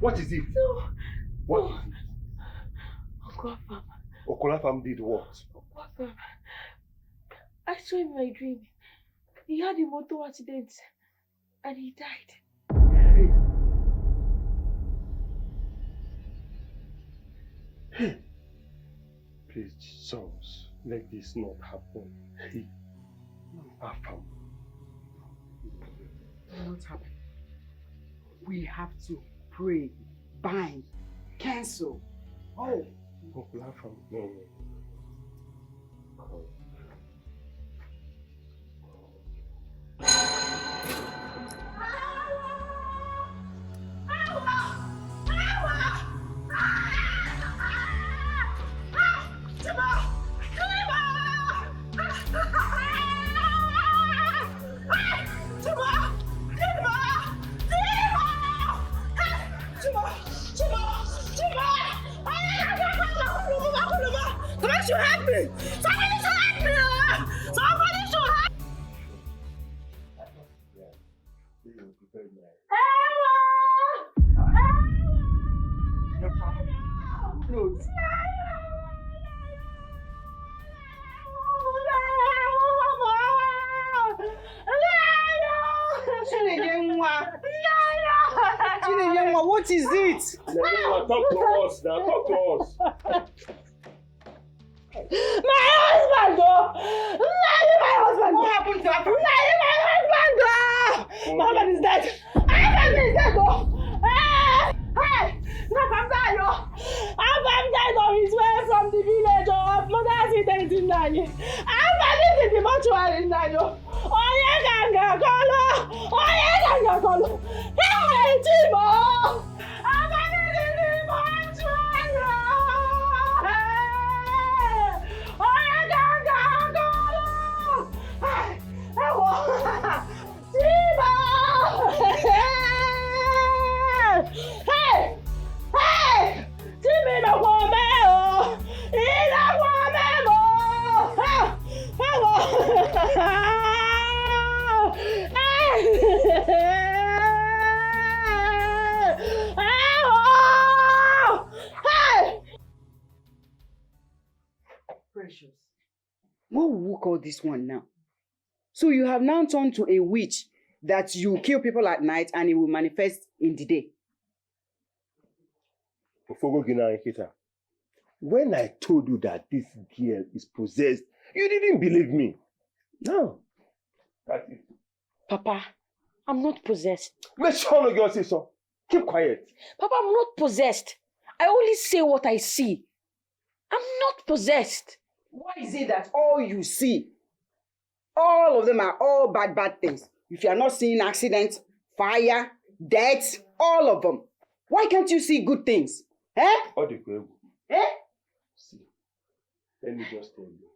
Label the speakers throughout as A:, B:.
A: What is it?
B: No.
A: What is it?
B: Uncle Afam.
A: Uncle Afam did what?
B: Uncle Afam. I saw in my dream. He had a motor accident and he died.
A: Hey. Please, Jesus, let this not happen. Hey. Afam.
C: Not happen. We have to pray, bind, cancel. Oh.
A: Uncle Afam, no.
D: Somebody should help me! Somebody should help me! Somebody should help me!
C: Close. What is it?
A: Talk to us now, talk to us.
D: My husband, oh! My husband!
C: What happened to him?
D: My husband, oh! My husband is dead! My husband is dead, oh! Hey! I'm dying, oh! I'm died on his way from the village, oh! Mother accident in Nanny. I'm in the mortuary in Nanny, oh! Oye ganga kolo! Oye ganga kolo! Hey, Timo! I'm in the mortuary, oh! Hey! Oye ganga kolo! Hey! Timo! Hey! Hey! Timo no come o! Ina come mo!
C: Precious. What will we call this one now? So you have now turned to a witch that you kill people at night and it will manifest in the day.
A: When I told you that this girl is possessed, you didn't believe me. No. That's it.
B: Papa, I'm not possessed.
A: Let's show no girl say so. Keep quiet.
B: Papa, I'm not possessed. I only say what I see. I'm not possessed.
C: Why is it that all you see, all of them are all bad things? If you are not seeing accidents, fire, death, all of them. Why can't you see good things? Eh? Eh?
A: See, let me just tell you.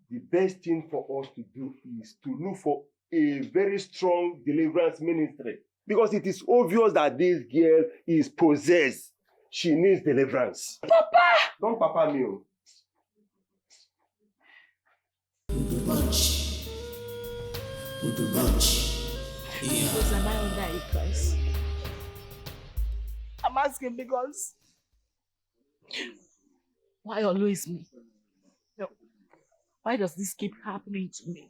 A: The best thing for us to do is to look for a very strong deliverance ministry. Because it is obvious that this girl is possessed. She needs deliverance.
B: Papa!
A: Don't papa me.
B: Because am I under a curse?
D: I'm asking because
B: Why always me? No. Why does this keep happening to me?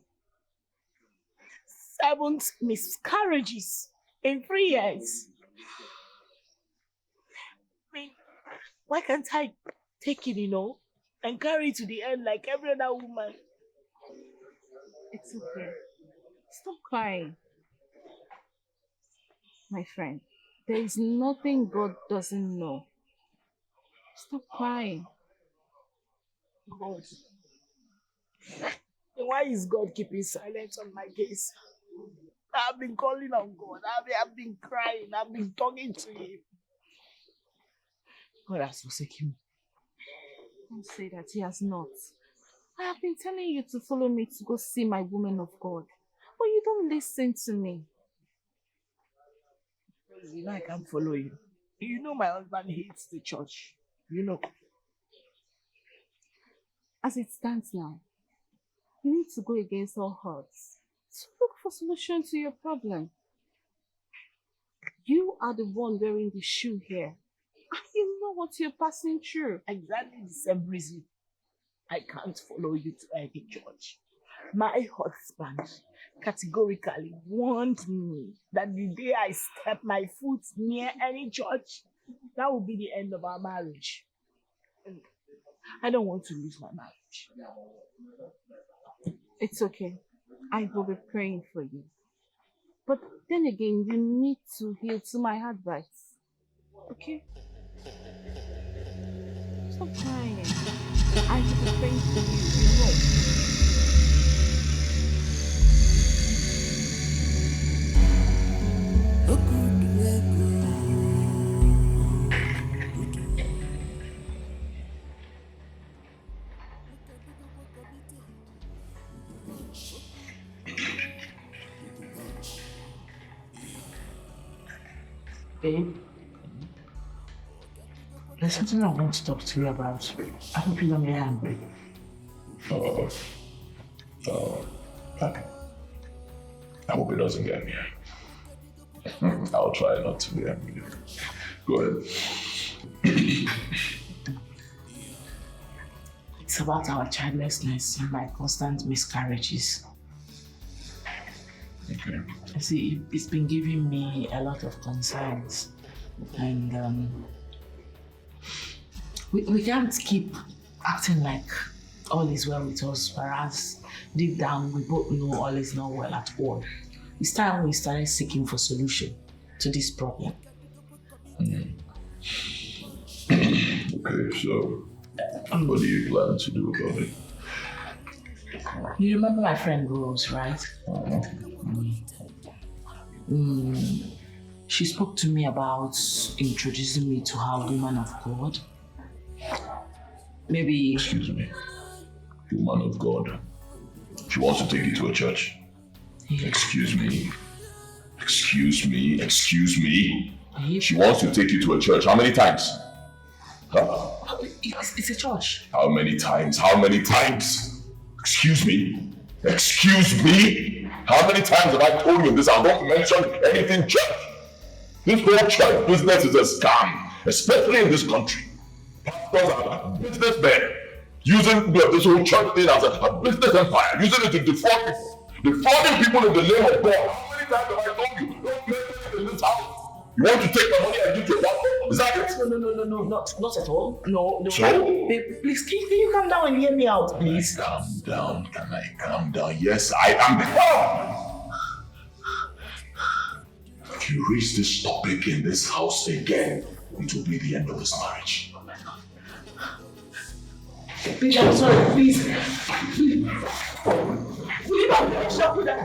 B: 7 miscarriages in 3 years. I mean, why can't I take it, and carry it to the end like every other woman?
E: It's okay. Stop crying. My friend, there is nothing God doesn't know. Stop crying.
D: God. Why is God keeping silence on my case? I've been calling on God. I've been crying. I've been talking to Him. God has forsaken me.
E: Don't say that He has not. I have been telling you to follow me to go see my woman of God. But you don't listen to me.
D: I can't follow you. My husband hates the church.
E: As it stands now, you need to go against all odds to look for solution to your problem. You are the one wearing the shoe here. You know what you're passing through.
D: Exactly the same reason I can't follow you to any church. My husband categorically warned me that the day I step my foot near any church, that will be the end of our marriage. And I don't want to lose my marriage.
E: It's okay. I will be praying for you. But then again, you need to heal to my advice. Okay? Stop crying. I will be praying for you, you know.
D: Babe, there's something I want to talk to you about. I hope you don't get angry.
F: Okay. I hope it doesn't get me. I'll try not to be angry. Go ahead.
D: It's about our childlessness and my constant miscarriages.
F: Okay.
D: You see, it's been giving me a lot of concerns. And we can't keep acting like all is well with us, whereas deep down we both know all is not well at all. It's time we started seeking for solution to this problem.
F: Okay, so what do you plan to do about it?
D: You remember my friend Rose, right? She spoke to me about introducing me to her woman of God. Maybe...
F: Excuse me. Woman of God. She wants to take you to a church.
D: Yeah.
F: Excuse me. Excuse me. Excuse me. She wants to take you to a church. How many times? Huh?
D: It's a church.
F: How many times? How many times? Excuse me. Excuse me. How many times have I told you this? I don't mention anything church. This whole church business is a scam, especially in this country. Pastors are businessmen using this whole church thing as a business empire, using it to defraud people, defrauding people in the name of God. How many times have I told you? Don't mention it in this house. You want to take my money and give to a pastor? Is that it?
D: No, not at all. No.
F: So?
D: Babe, please, can you calm down and hear me out, please?
F: Calm down. Can I calm down? Yes, I am calm. If you raise this topic in this house again, it will be the end of this marriage.
D: Please, I'm sorry, please. Will you not stop with that?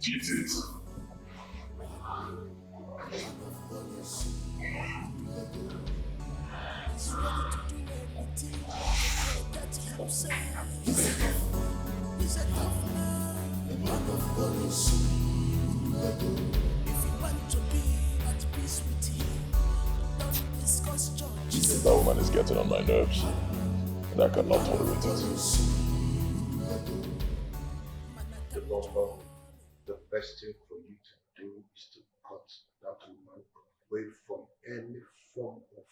F: Get it. That woman is getting on my nerves, and I cannot tolerate it.
A: The best thing for you to do is to cut that woman away from any form of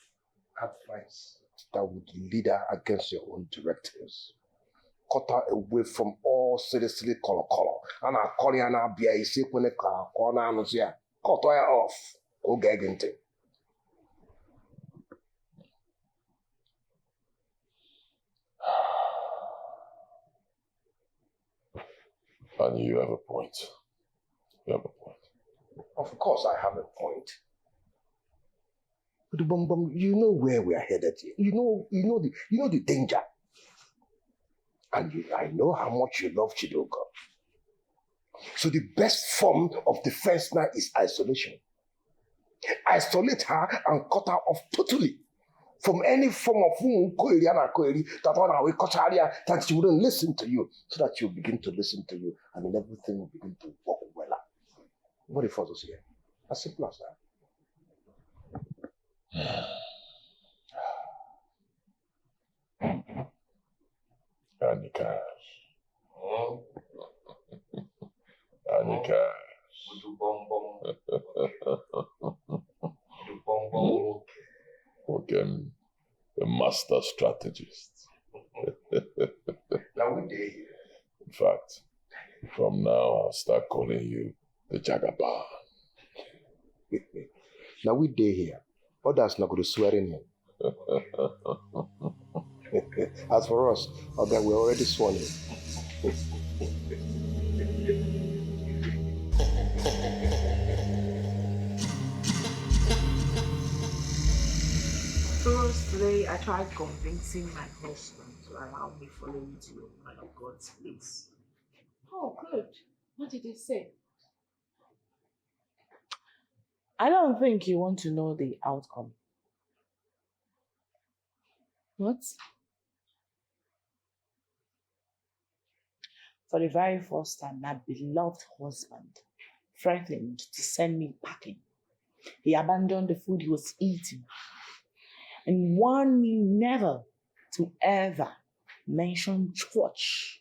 A: advice that would lead her against your own directives. Cut her away from all silly color. And I call you now, be a sick when cut her off. Go get into.
F: And you have a point. You have a point.
A: Of course I have a point. But you know where we are headed here. You know the danger. And I know how much you love Chidoka. So the best form of defense now is isolation. Isolate her and cut her off totally from any form of that one we cut her that she wouldn't listen to you, so that she'll begin to listen to you, and then everything will begin to work well. What if us here? As simple as that.
F: Anika. Okay, the master strategist.
A: Now we day here.
F: In fact, from now I'll start calling you the Jagaban.
A: Now we day here. Others not going to swear in him. As for us, okay, we're already sworn in.
E: First, today I tried convincing my husband to allow me follow you to your man of God's place.
B: Oh, good. What did he say?
E: I don't think you want to know the outcome.
B: What?
E: For the very first time, my beloved husband threatened to send me packing. He abandoned the food he was eating and warned me never to ever mention church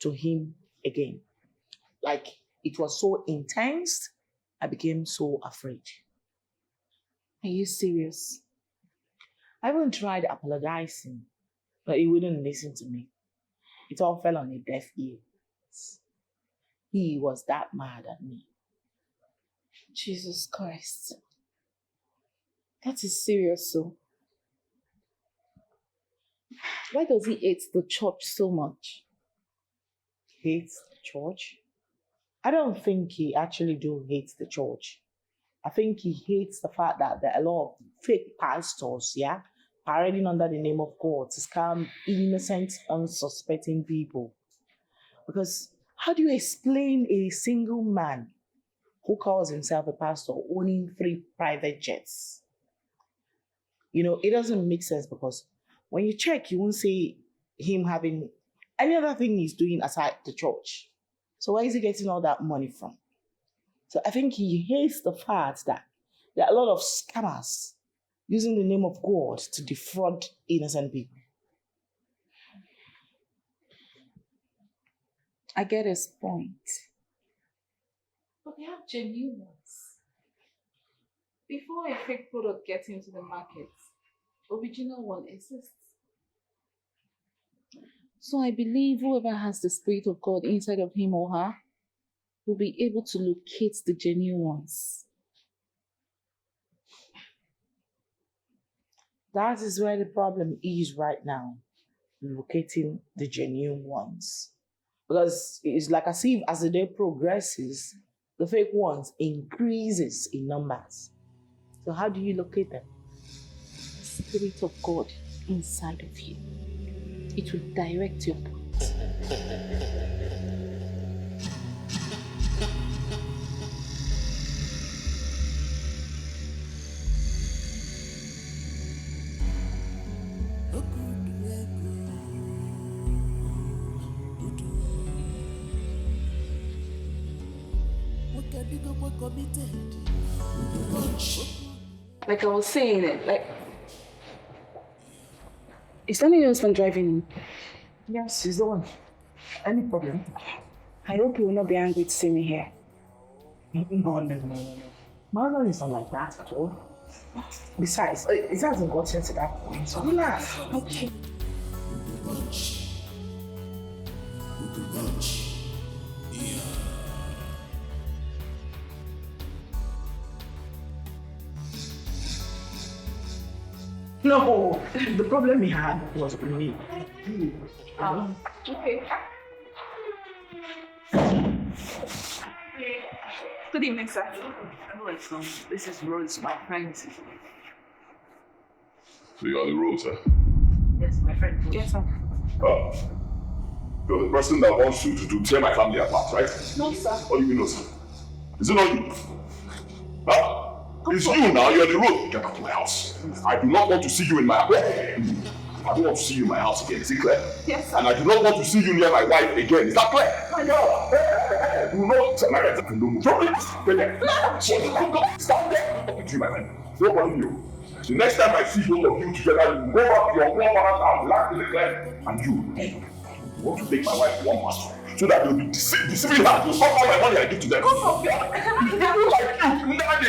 E: to him again. Like, it was so intense, I became so afraid.
B: Are you serious?
E: I even tried apologizing, but he wouldn't listen to me. It all fell on a deaf ear. He was that mad at me.
B: Jesus Christ. That is serious, so. Why does he hate the church so much?
E: Hates the church? I don't think he actually do hate the church. I think he hates the fact that there are a lot of fake pastors, parading under the name of God to scam innocent, unsuspecting people. Because how do you explain a single man who calls himself a pastor owning 3 private jets? It doesn't make sense, because when you check, you won't see him having any other thing he's doing aside the church. So where is he getting all that money from? So I think he hates the fact that there are a lot of scammers using the name of God to defraud innocent people.
B: I get his point. But they have genuine ones. Before a fake product gets into the market, original one exists. So I believe whoever has the Spirit of God inside of him or her will be able to locate the genuine ones.
E: That is where the problem is right now, locating the genuine ones. Because it's like as if as the day progresses, the fake ones increases in numbers. So how do you locate them?
B: Spirit of God inside of you. It will direct your path. Like I was saying, is that your husband driving?
E: Yes, he's the one. Any problem?
C: I hope you will not be angry to see me here.
E: No. My husband is not like that at all. Besides, it hasn't gotten to that point, so relax.
C: Okay.
E: No, the problem he had was with me.
B: Okay. Good evening, sir.
E: Welcome. This is Rose, my friend.
F: So you are the Rose, huh?
E: Yes, my friend.
B: Yes, sir.
F: You're the person that wants you to tear my family apart, right?
B: No, sir.
F: What do you mean, no, sir? Is it not you? Huh? It's you now, you're the Rose. Get out of my house. I do not want to see you in my house. I don't want to see you in my house again, is it clear?
B: Yes, sir.
F: And I do not want to see you near my wife again, is that clear? My God! Hey, do not tell my wife that I don't move. Drop it! Stay there. Stop there! Talking to you, my friend. Don't bother you. The next time I see both of you together, you go back to your grandmother's house, laugh in the clear, and you want to take my wife one master. So that you'll be deceiving her to stop all my money I give to them.
B: Go for it.
F: People like you never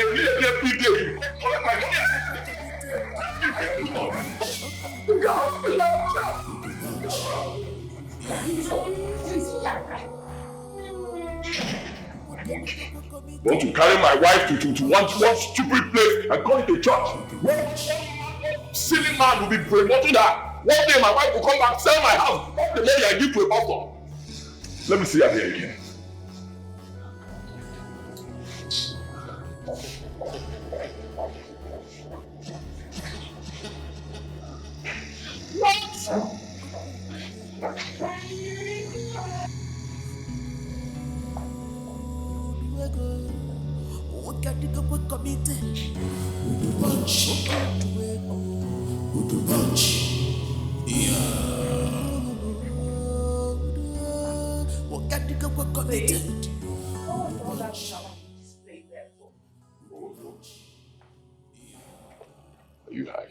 F: Want to carry my wife to one stupid place and call it a church? One silly man will be brainwashing her. One day my wife will come back, sell my house, the money I give to a pastor. Let me see her here again. Are you high?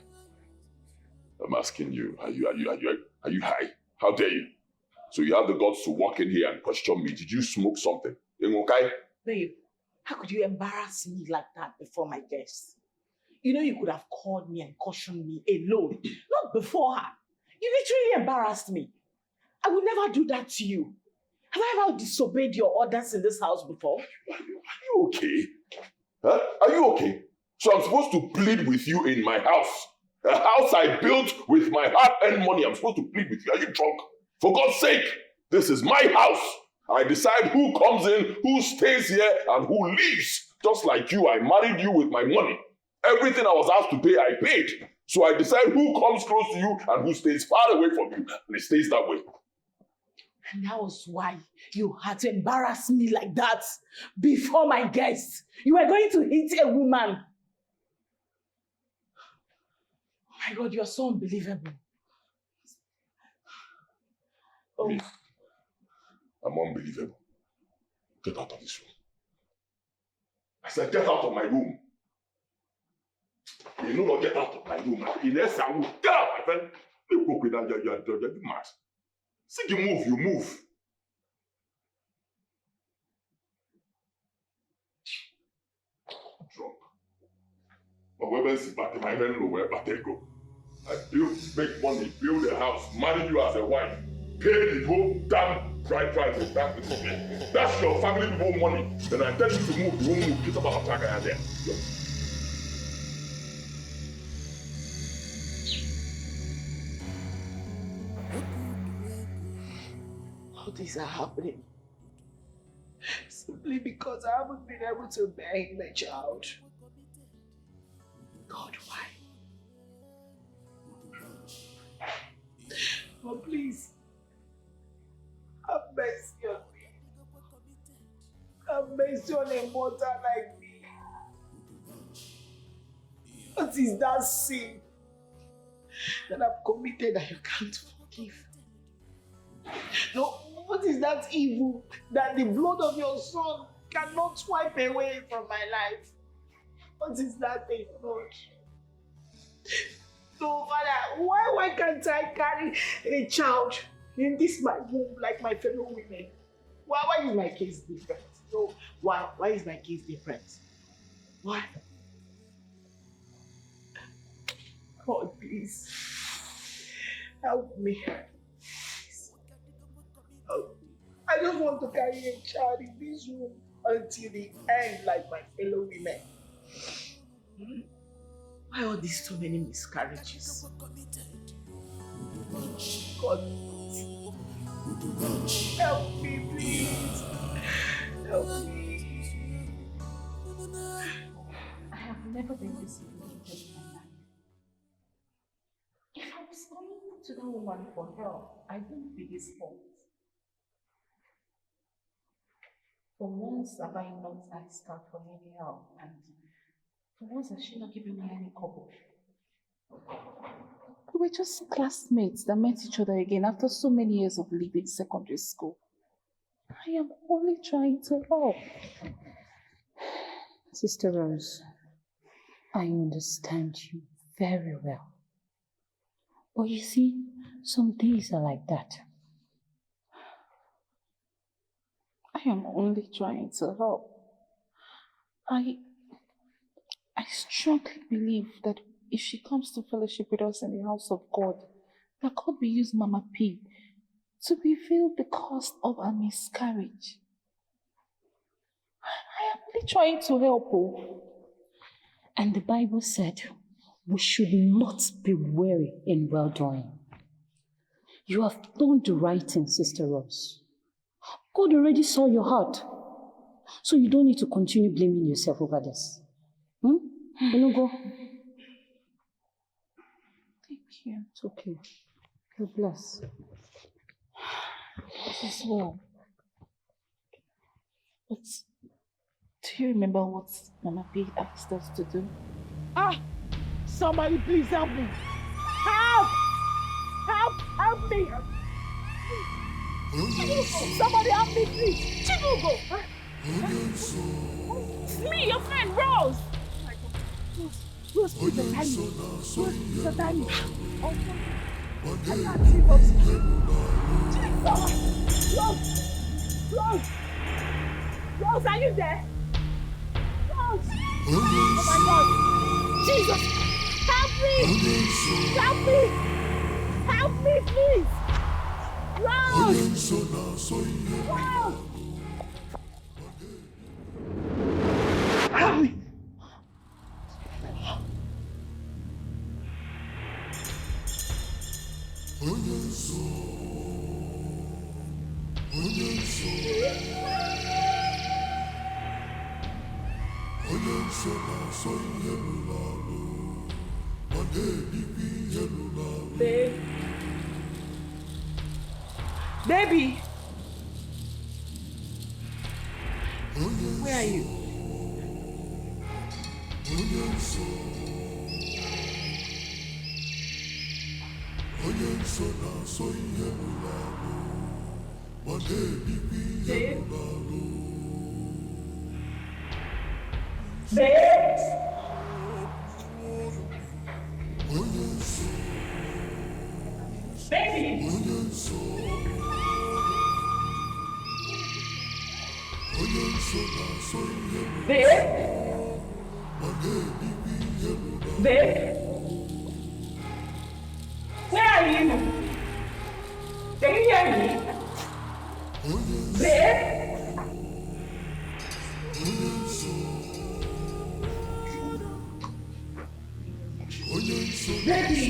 F: I'm asking you, are you high? How dare you? So you have the guts to walk in here and question me. Did you smoke something? Okay?
E: Babe, how could you embarrass me like that before my guests? You know you could have called me and cautioned me alone, not before her. You literally embarrassed me. I would never do that to you. Have I ever disobeyed your orders in this house before?
F: Are you okay? Huh? Are you okay? So I'm supposed to plead with you in my house. A house I built with my hard-earned money. I'm supposed to plead with you. Are you drunk? For God's sake, this is my house. I decide who comes in, who stays here, and who leaves. Just like you, I married you with my money. Everything I was asked to pay, I paid. So I decide who comes close to you and who stays far away from you. And it stays that way.
E: And that was why you had to embarrass me like that before my guests. You were going to hit a woman. Oh my God, you're so unbelievable. Oh.
F: Me? I'm unbelievable. Get out of this room. I said, get out of my room. You know not get out of my room. Unless I will get out, my friend. You go with that, you're mad. See you move, you move. Drunk. But where is it? My friend know where they go. I built, make money, build a house, marry you as a wife, pay the whole damn bride price. That's your family people money. Then I tell you to move, you won't move. Get up and attack there.
E: All these are happening simply because I haven't been able to bear him a child. God, why? Oh, please, have mercy on me. Have mercy on a mother like me. What is that sin that I've committed that you can't forgive? No, what is that evil that the blood of your son cannot wipe away from my life? What is that thing, Lord? No, Father, why can't I carry a child in this my womb like my fellow women? Why is my case different? No, why is my case different? Why? God, please, help me. I don't want to carry a child in this room until the end like my fellow women. Why are these so many miscarriages? God, help me, please. Help me.
B: I have never been this humiliated in my life. If I was coming to that woman for help, I wouldn't be this fault. For once have I not asked her for any help, and for once has she not given me any kobo. We were just classmates that met each other again after so many years of leaving secondary school. I am only trying to help.
G: Sister Rose, I understand you very well. But you see, some days are like that.
B: I am only trying to help. I strongly believe that if she comes to fellowship with us in the house of God, that God will use Mama P to reveal the cause of a miscarriage. I am really trying to help. Oh.
G: And the Bible said we should not be weary in well-doing. You have done the right thing, Sister Rose. God already saw your heart. So you don't need to continue blaming yourself over this. You know, go.
B: Thank you.
G: It's okay. God bless.
B: This is well. But do you remember what Mama P asked us to do?
D: Ah! Somebody please help me! Help! Help! Help me! Somebody help me, please! Chibugo! It's me, your friend, Rose! Rose, please don't time me. Rose, please don't time me. I can't see Rose. Rose! Rose, are you there? Rose! Oh my God! Jesus! Help me! Help me! Help me, please! Rose! Rose! Help me! Babe. Baby. Where are you? Babe. Babe. Baby. Babe. Babe. Where are you? Can you hear me? Babe. Baby.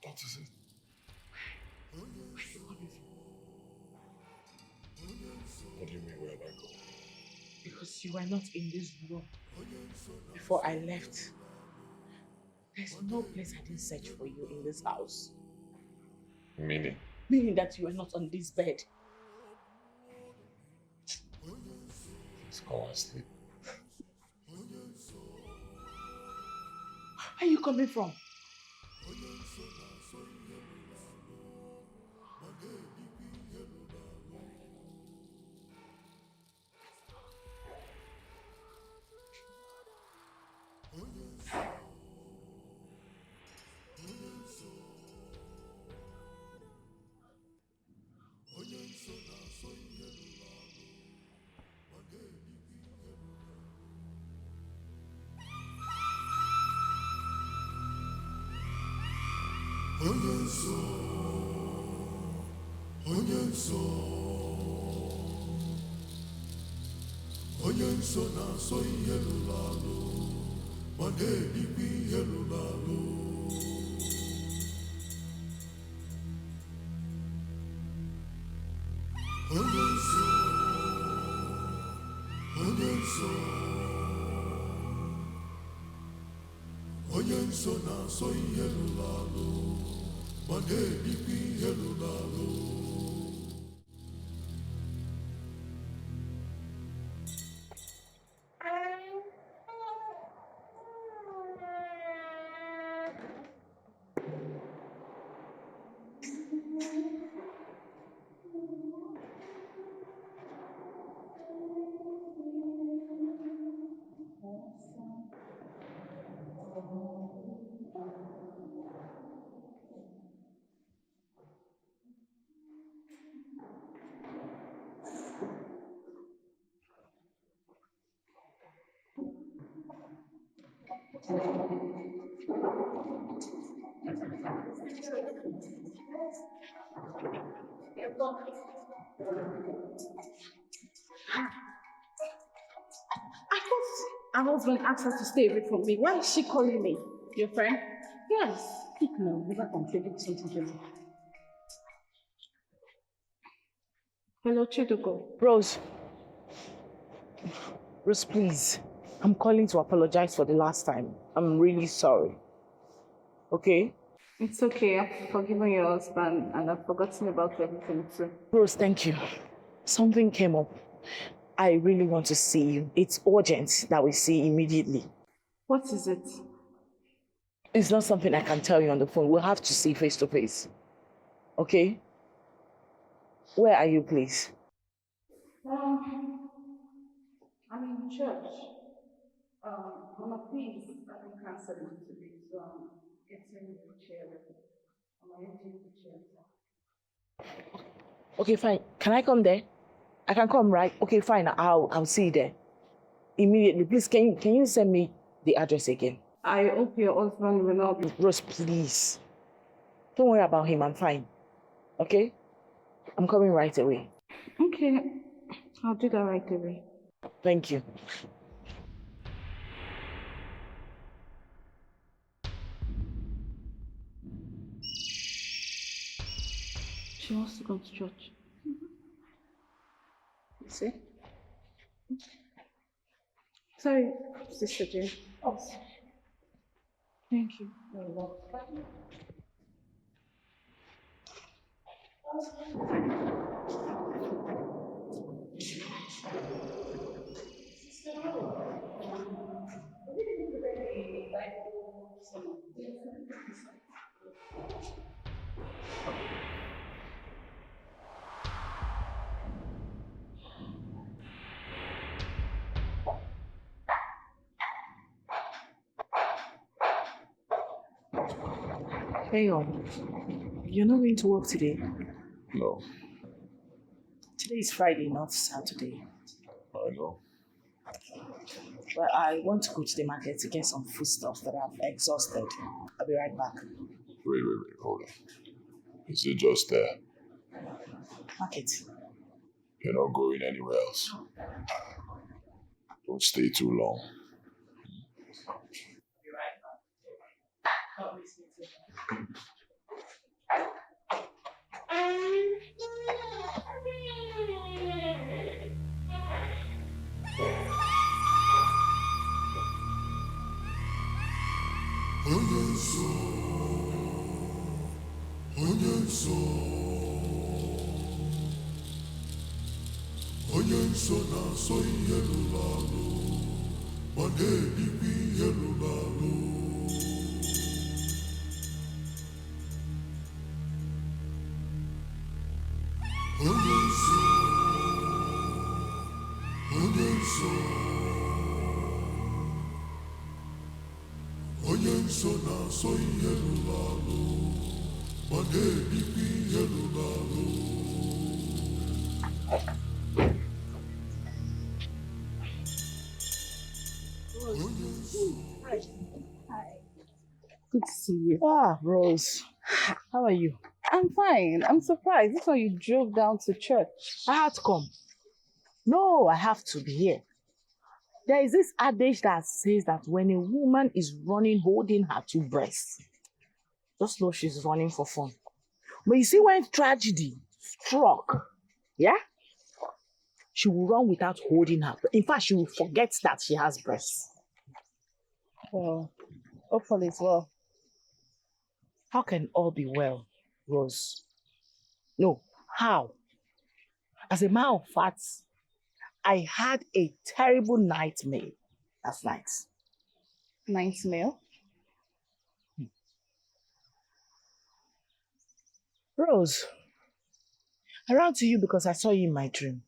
F: What is it? What do you mean, where did I go?
E: Because you were not in this room before I left. There's no place I didn't search for you in this house.
F: Meaning?
E: Meaning that you were not on this bed.
F: Let's go and sleep.
E: Where are you coming from?
B: Her husband asked her to stay away from me. Why is she calling me? Your friend? Yes.
G: Speak now. Never contribute something to me.
B: Hello, Chidugo.
E: Rose. Rose, please. I'm calling to apologize for the last time. I'm really sorry. Okay?
B: It's okay. I've forgiven your husband and I've forgotten about everything too.
E: Rose, thank you. Something came up. I really want to see you. It's urgent that we see immediately.
B: What is it?
E: It's not something I can tell you on the phone. We'll have to see face to face. Okay? Where are you, please?
B: I'm in church. Mama, please, I've been cancelling today, so I'm getting the chair ready. I'm arranging the chair.
E: Okay, fine. Can I come there? I can come, right? Okay, fine. I'll see you there. Immediately. Please, can you send me the address again?
B: I hope your husband will not be...
E: Rose, please. Don't worry about him. I'm fine. Okay? I'm coming right away.
B: Okay. I'll do that right away.
E: Thank you.
B: She wants to go to church. See? Sorry, Sister Jane. Oh. Thank you. You're welcome.
E: Hey, you're not going to work today?
F: No,
E: Today is Friday, not Saturday.
F: I know.
E: Well, I want to go to the market to get some food stuff that I've exhausted. I'll be right back.
F: Wait, hold on. Is it just there?
E: Market.
F: You're not going anywhere else. Don't stay too long.
G: Good to see you.
E: Ah, Rose. How are you?
B: I'm fine. I'm surprised. This one you drove down to church.
E: I had to come. No, I have to be here. There is this adage that says that when a woman is running holding her two breasts, just know she's running for fun. But you see, when tragedy struck, yeah, she will run without holding her. In fact, she will forget that she has breasts.
B: Well, hopefully it's well.
E: How can all be well, Rose? No, how? As a matter of fact, I had a terrible nightmare last night.
B: Nightmare?
E: Rose, I ran to you because I saw you in my dream.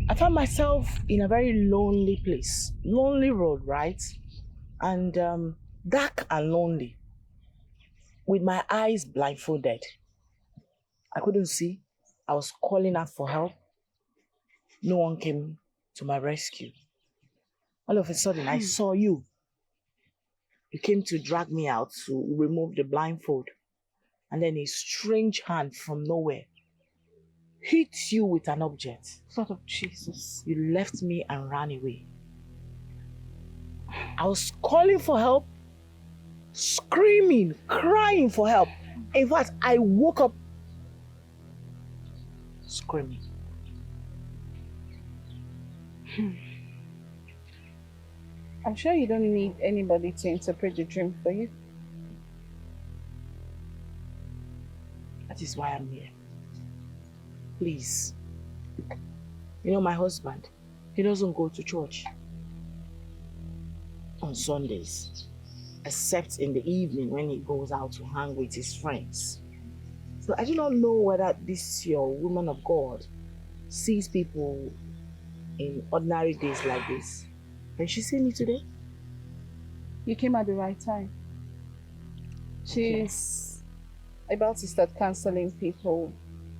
E: I found myself in a very lonely place. Lonely road, right? And dark and lonely. With my eyes blindfolded. I couldn't see. I was calling out for help. No one came to my rescue. All of a sudden, I saw you. You came to drag me out to remove the blindfold. And then a strange hand from nowhere hit you with an object.
B: Sort of Jesus.
E: You left me and ran away. I was calling for help, screaming, crying for help. In fact, I woke up screaming.
B: I'm sure you don't need anybody to interpret the dream for you.
E: That is why I'm here. Please. You know, my husband, he doesn't go to church on Sundays, except in the evening when he goes out to hang with his friends. So I do not know whether this your woman of God sees people in ordinary days like this. Can she see me today?
B: You came at the right time. She's about to start counseling people,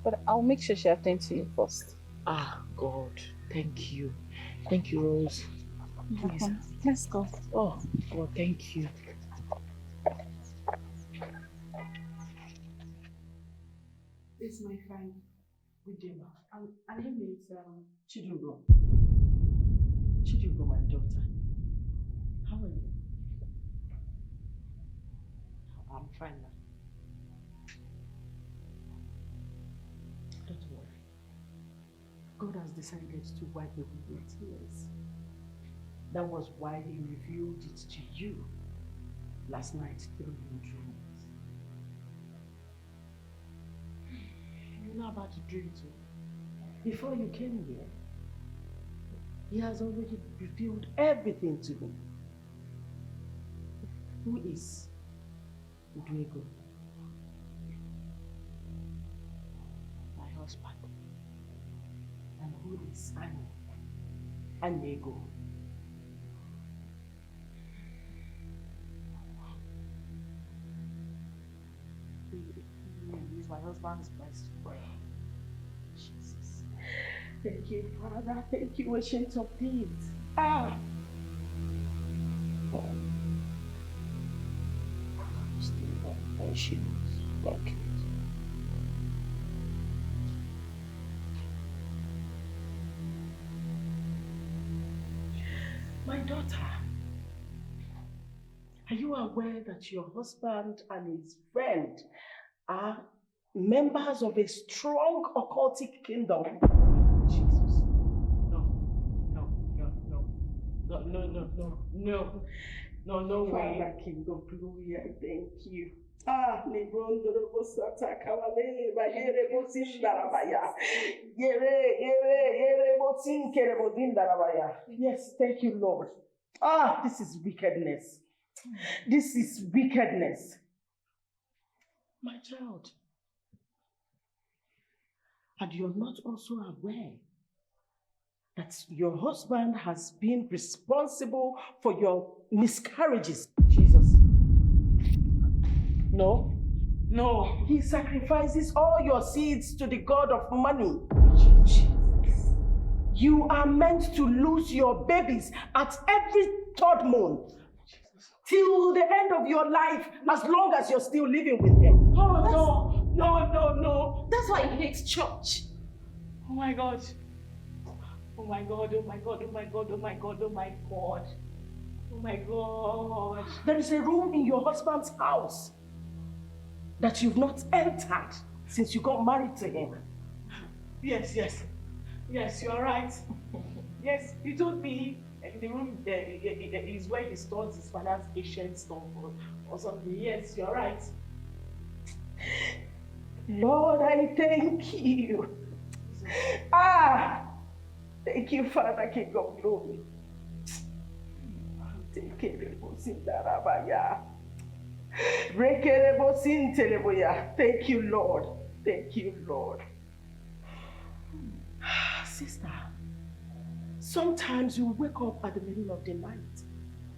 B: but I'll make sure she attends to you first.
E: Ah, God, thank you. Thank you, Rose. Please.
B: Let's go.
E: Oh, God, thank you.
C: It's my friend, Udema. And her name is Chidungo.
E: Chidungo, my daughter. How are you? I'm fine now. Don't worry. God has decided to wipe away your tears. That was why he revealed it to you last night through your dreams. You know about the dream too. Before you came here, he has already revealed everything to me. Who is Udwego? My husband. And who is Anego? He is my husband's best friend. Jesus. Thank you, Father. Thank you, Ancient of Days. Ah! My daughter, are you aware that your husband and his friend are members of a strong occultic kingdom? Jesus. No way. Father, King of Glory, I thank you. Yes, thank you, Lord. This is wickedness. This is wickedness. My child, and you're not also aware that your husband has been responsible for your miscarriages. Jesus. No. He sacrifices all your seeds to the God of money. Jesus. You are meant to lose your babies at every third month.
C: till the end of your life, as long as you're still living with him.
D: Oh, no.
B: That's why he hates church.
D: Oh my God. Oh my God, oh my God, oh my God, oh my God, oh my God. Oh my God.
C: There is a room in your husband's house that you've not entered since you got married to him.
D: Yes, you are right. Yes, you told me the room is where he stores his father's ancient stuff or something. Yes, you're right.
C: Lord, I thank you. Thank you, Father, King of Glory. Thank you, Lord. Thank you, Lord. Sister, sometimes you wake up at the middle of the night.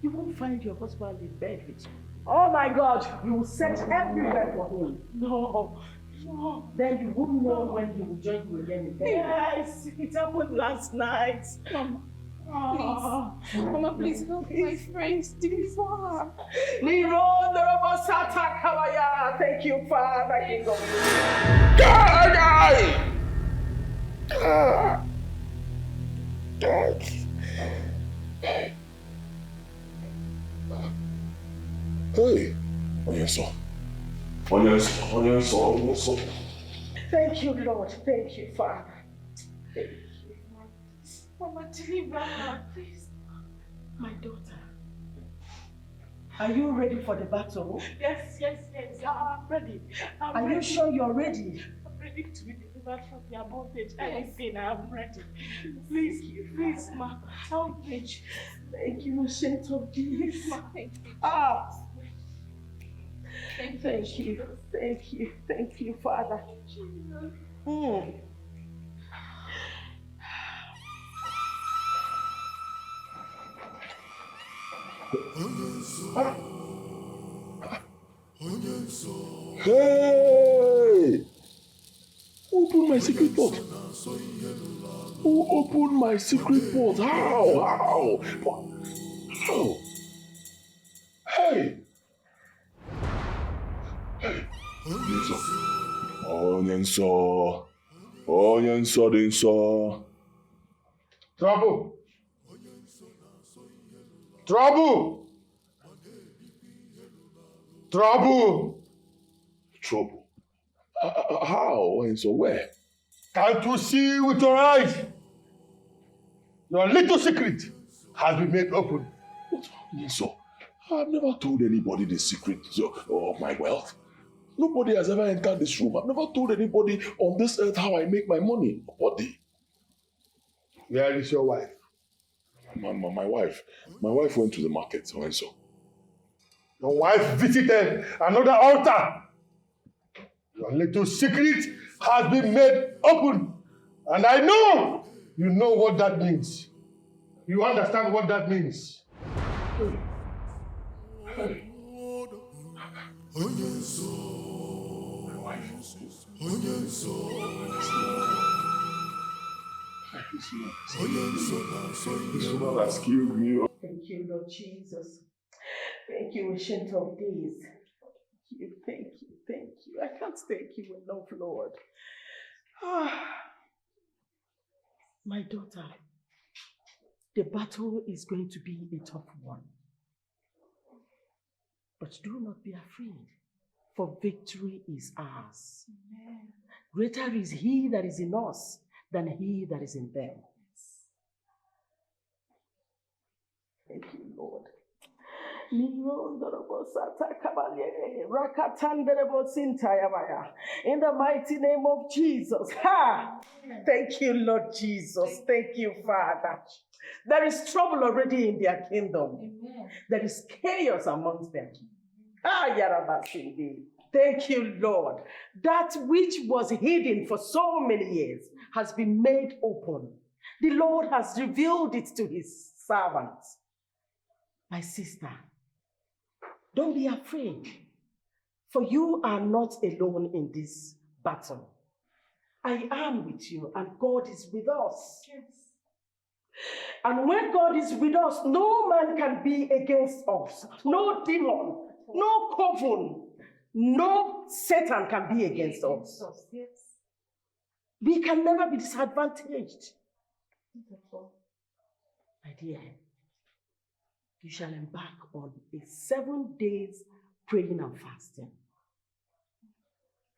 C: You won't find your husband in bed with you. Oh my God, you will search everywhere for him.
D: No.
C: Then you won't know when he will join you again in bed.
D: Yes, it happened last night.
B: Mama, please help my friends. Deliver her.
C: Thank you, Father. King of
F: Hey, Onyenso.
C: Thank you, Lord. Thank you, Father. Thank you.
B: Mama, deliver her, please.
C: My daughter, are you ready for the battle?
D: Yes, I'm ready.
C: Are you sure you're ready?
D: I'm ready to be delivered from their bondage. Anything, I'm ready. Please, ma, help me.
C: Thank you, Saint of Peace.
B: Thank you.
C: Thank you, Father.
F: Hey! Who opened my secret port? Who opened my secret port? How? Hey! Onyenso.
A: Trouble.
F: How? And so where?
A: Can't you see with your eyes? Your little secret has been made open.
F: What? So, I've never told anybody the secret of my wealth. Nobody has ever entered this room. I've never told anybody on this earth how I make my money. Nobody.
A: Where is your wife?
F: My wife. My wife went to the market, so.
A: Your wife visited another altar. Your little secret has been made open. And I know you know what that means. You understand what that means.
F: My wife. This woman has killed me.
C: Thank you, Lord Jesus. Thank you, Ancient of Days. Thank you. I can't thank you enough, Lord. My daughter, the battle is going to be a tough one. But do not be afraid, for victory is ours.
B: Amen.
C: Greater is he that is in us than he that is in them. Thank you, Lord. In the mighty name of Jesus. Thank you, Lord Jesus. Thank you, Father. There is trouble already in their kingdom.
B: Amen.
C: There is chaos amongst them. Thank you, Lord. That which was hidden for so many years has been made open. The Lord has revealed it to his servants. My sister, don't be afraid, for you are not alone in this battle. I am with you, and God is with us.
B: Yes.
D: And when God is with us, no man can be against us. No demon, no coven, no Satan can be against us.
B: Yes.
D: We can never be disadvantaged. My dear, you shall embark on a 7 days praying and fasting.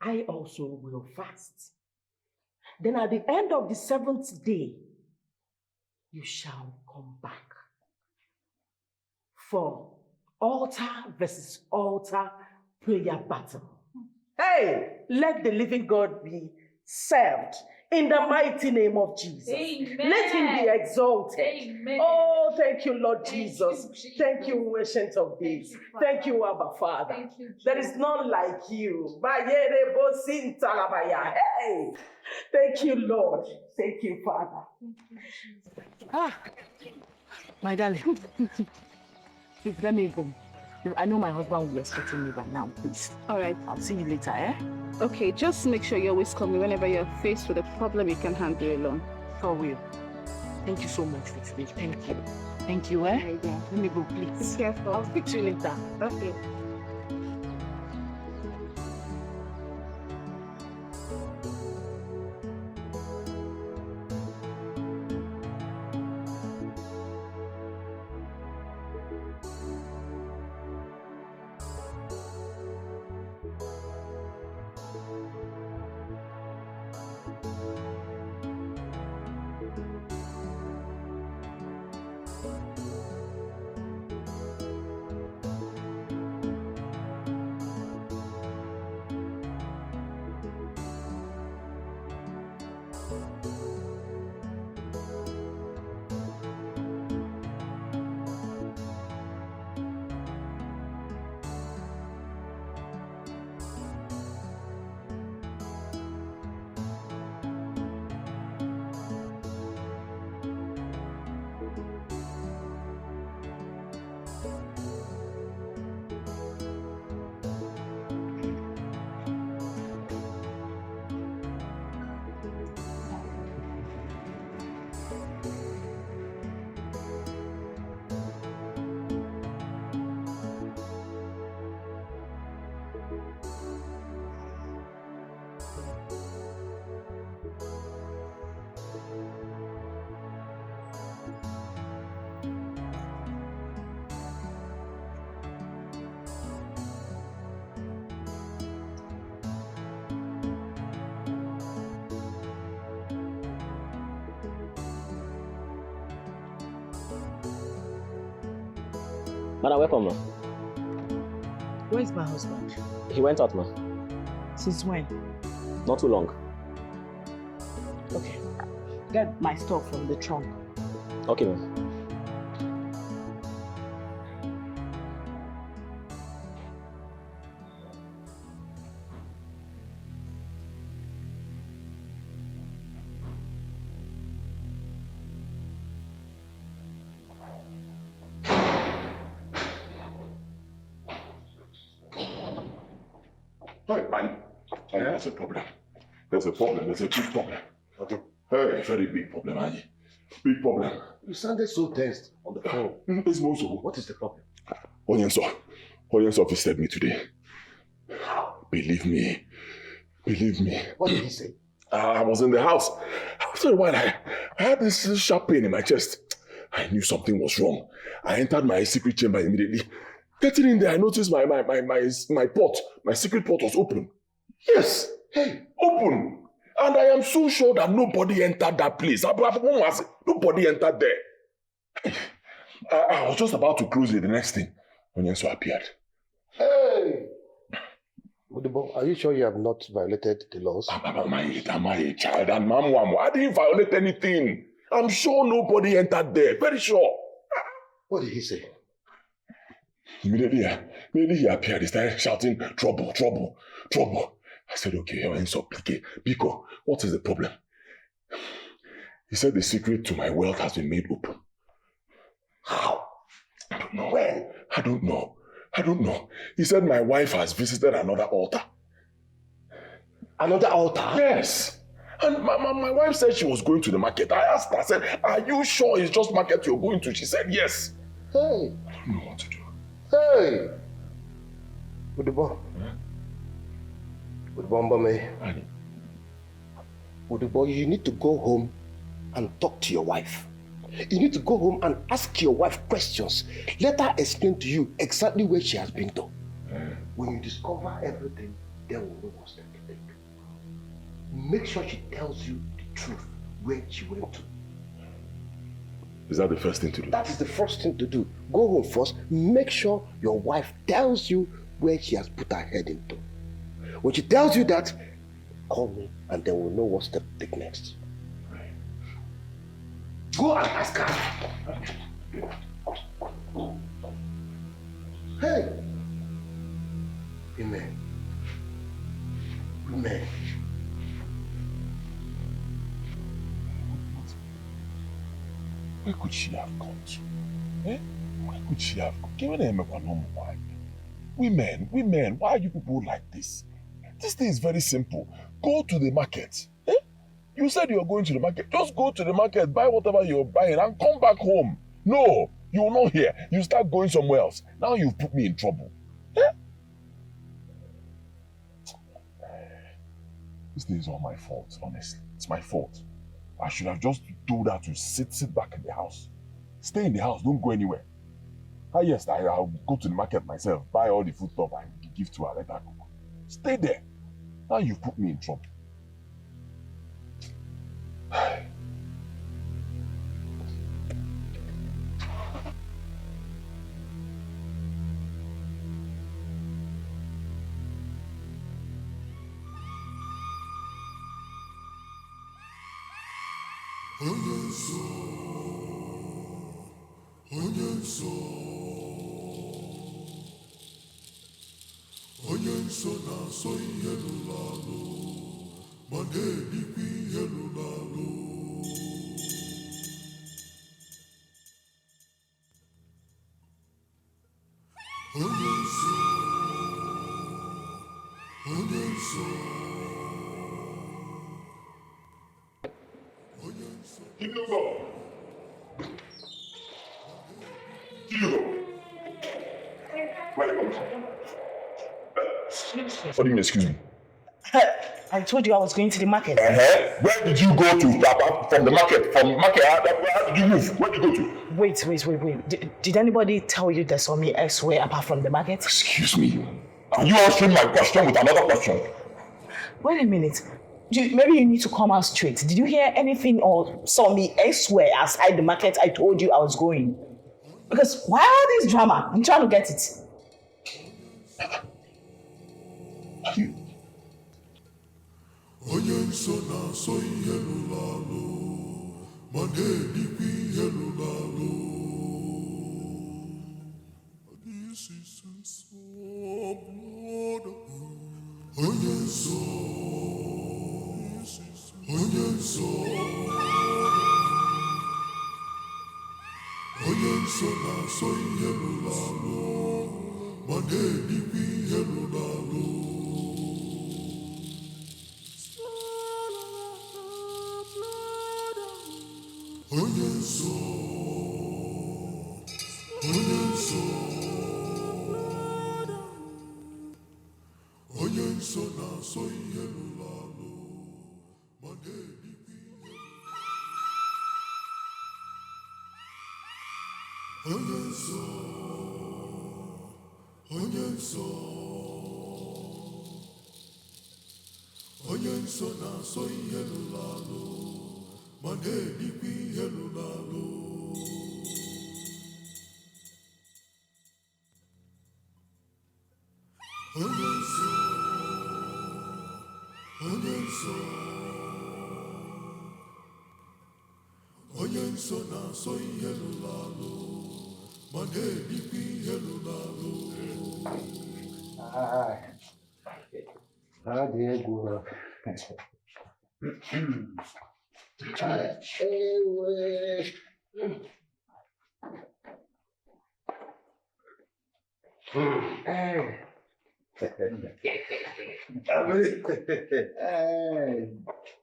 D: I also will fast. Then at the end of the 7th day, you shall come back for altar versus altar prayer battle. Hey, let the living God be served in the mighty name of Jesus.
B: Amen.
D: Let him be exalted.
B: Amen.
D: Oh, thank you, Lord
B: Thank
D: Jesus.
B: you, Jesus.
D: Thank you, Ancient of Days. Thank you, Abba Father.
B: Thank you, Jesus.
D: There is none like you. Hey, thank you, Lord. Thank you, Father.
E: My darling, please let me go. I know my husband will be expecting me by now, please.
B: All right.
E: I'll see you later, eh?
B: Okay, just make sure you always call me whenever you're faced with a problem you can handle alone.
E: For real. Thank you so much for today. Thank you. Thank you, eh?
B: Yeah.
E: Let me go, please.
B: Be careful.
E: I'll speak to you later.
B: Okay.
H: Madam, welcome, ma.
E: Where is my husband?
H: He went out, ma.
E: Since when?
H: Not too long.
E: Okay. Get my stuff from the trunk.
H: Okay, ma.
F: There's a problem. There's a problem. There's a big problem. Okay. Hey, very big problem, Annie. Big problem.
A: You sounded so tense on the phone.
F: It's Mozo.
A: What is the problem?
F: Onyenso visited me today. Believe me.
A: What did he say?
F: I was in the house. After a while, I had this sharp pain in my chest. I knew something was wrong. I entered my secret chamber immediately. Getting in there, I noticed my secret port was open. Yes, hey, open. And I am so sure that nobody entered that place. Nobody entered there. I was just about to close it. The next thing, Onyenso appeared.
A: Hey! Udibo, are you sure you have not violated the laws?
F: Am I a child? And I didn't violate anything. I'm sure nobody entered there. Very sure.
A: What did he say?
F: Immediately he appeared. He started shouting, trouble, trouble, trouble. I said, okay, Biko, what is the problem? He said the secret to my wealth has been made open.
A: How?
F: I don't know.
A: When?
F: I don't know. He said my wife has visited another altar.
A: Another altar?
F: Yes. And my wife said she was going to the market. I asked her, I said, are you sure it's just market you're going to? She said, yes.
A: Hey.
F: I don't know what to do.
A: Hey. Udubo. Udubo, you need to go home and talk to your wife. You need to go home and ask your wife questions. Let her explain to you exactly where she has been to. When you discover everything, then we'll know what's next. Make sure she tells you the truth, where she went to.
F: Is that the first thing to do?
A: That is the first thing to do. Go home first. Make sure your wife tells you where she has put her head into. When she tells you that, call me and then we'll know what step to take next. Go and ask her. Hey. Amen. Amen.
F: Where could she have gone to? Eh? Where could she have gone? Women, why are you people like this? This thing is very simple. Go to the market. Eh? You said you're going to the market. Just go to the market, buy whatever you're buying and come back home. No, you will not hear. You start going somewhere else. Now you've put me in trouble. Eh? This thing is all my fault, honestly. It's my fault. I should have just told her to sit back in the house. Stay in the house, don't go anywhere. Ah yes, I'll go to the market myself, buy all the food stuff and give to her, let her cook. Stay there. Now you've put me in trouble. What do you mean, excuse me?
E: I told you I was going to the market.
F: Where did you go to? From the market? How did you move? Where did you go to?
E: Wait. Did anybody tell you they saw me elsewhere apart from the market?
F: Excuse me. Are you answering my question with another question?
E: Wait a minute. Maybe you need to come out straight. Did you hear anything or saw me elsewhere outside the market I told you I was going? Because why all this drama? I'm trying to get it.
F: You...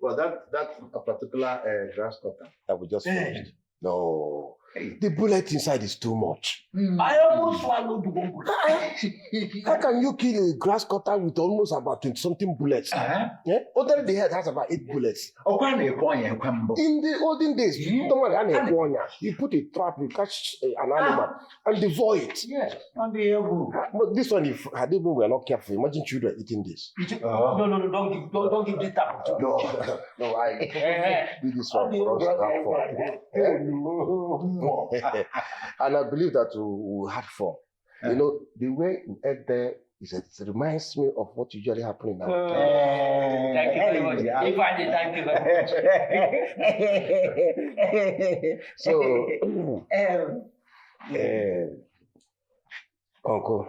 A: Well, that a particular grass cutter that we just finished. No, the bullet inside is too much.
I: I almost swallowed one bullet.
A: How can you kill a grass cutter with almost about 20-something bullets? Yeah? Other the head has about 8 bullets. In the olden days, you put a trap, you catch an animal and devour it.
I: Yes,
A: But this one, if we were not careful, imagine children eating this.
I: No, don't give this type of
A: No, I do this one for us to have fun. And I believe that we had fun. You know, the way you ate there it reminds me of what usually happens now.
I: Thank you very much. Thank you very much.
A: So, Uncle,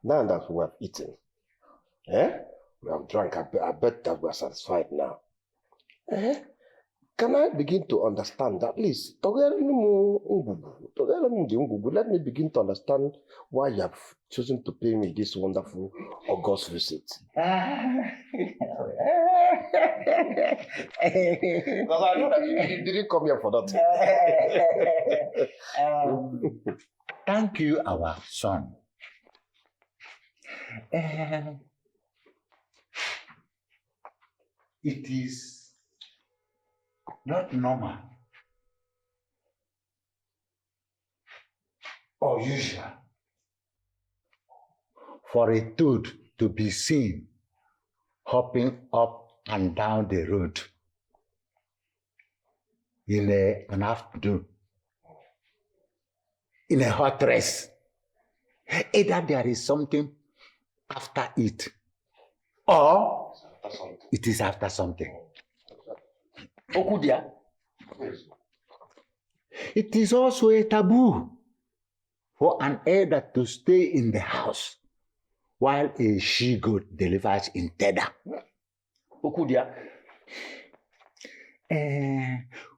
A: now that we have eaten, we have drunk, I bet that we are satisfied now. Can I begin to understand at least? Let me begin to understand why you have chosen to pay me this wonderful August visit. Because I know that you didn't come here for that.
I: Thank you, our son. It is not normal or usual for a toad to be seen hopping up and down the road in an afternoon in a hot dress. Either there is something after it or it is after something. Okudia. It is also a taboo for an elder to stay in the house while a she-goat delivers in tether. Okudia.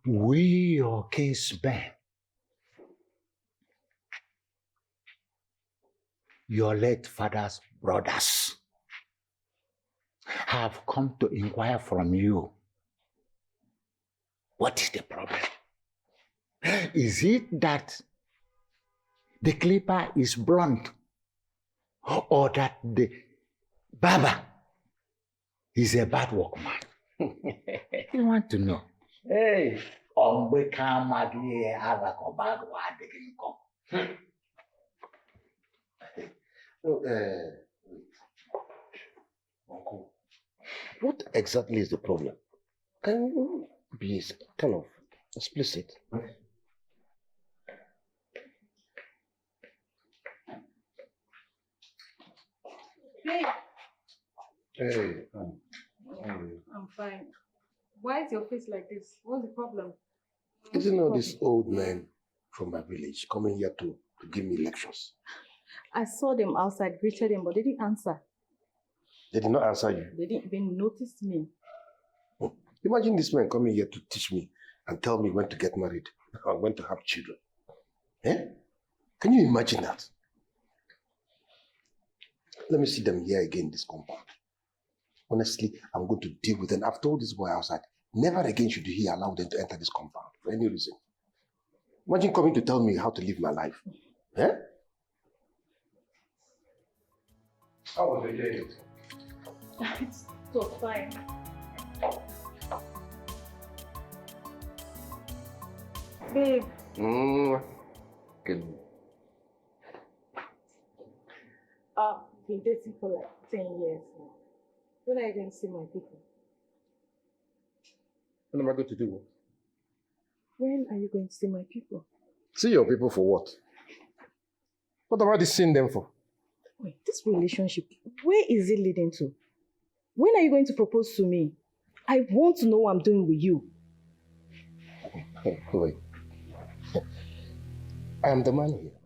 I: We, your kinsmen, your late father's brothers, have come to inquire from you. What is the problem? Is it that the clipper is blunt or that the barber is a bad workman? You want to know? Hey,
A: Uncle, what exactly is the problem? Can you be kind of explicit?
B: Babe,
A: Hey,
B: I'm fine. Why is your face like this? What's the problem?
A: isn't know this old man from my village coming here to give me lectures?
B: I saw them outside, greeted them, but they didn't answer.
A: They did not answer you.
B: They didn't even notice me.
A: Imagine this man coming here to teach me and tell me when to get married and when to have children. Can you imagine that? Let me see them here again in this compound. Honestly, I'm going to deal with them. I've told this boy outside, never again should he allow them to enter this compound for any reason. Imagine coming to tell me how to live my life. How was the day?
B: It was fine. Babe.
A: Good.
B: I've been dating for like 10 years now. When are you going to see my people?
A: What am I going to do?
B: When are you going to see my people?
A: See your people for what? What am I seeing them for?
B: Wait, this relationship, where is it leading to? When are you going to propose to me? I want to know what I'm doing with you.
A: Wait. I am the man here.